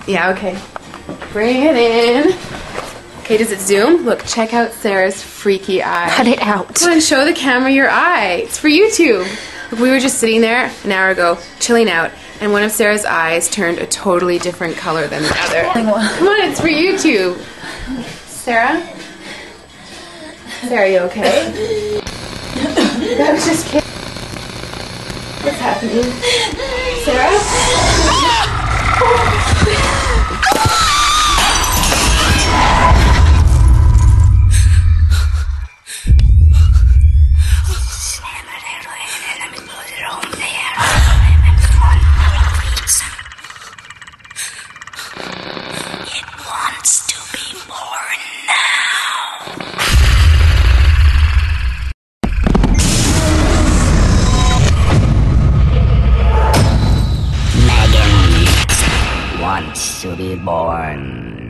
Yeah, okay. Bring it in. Okay, does it zoom? Look, check out Sarah's freaky eye. Cut it out. Come on, show the camera your eye. It's for YouTube. Look, we were just sitting there an hour ago, chilling out, and one of Sarah's eyes turned a totally different color than the other. Come on, it's for YouTube. Sarah? Sarah, you okay? That was just kidding. What's happening? Sarah? Wants to be born.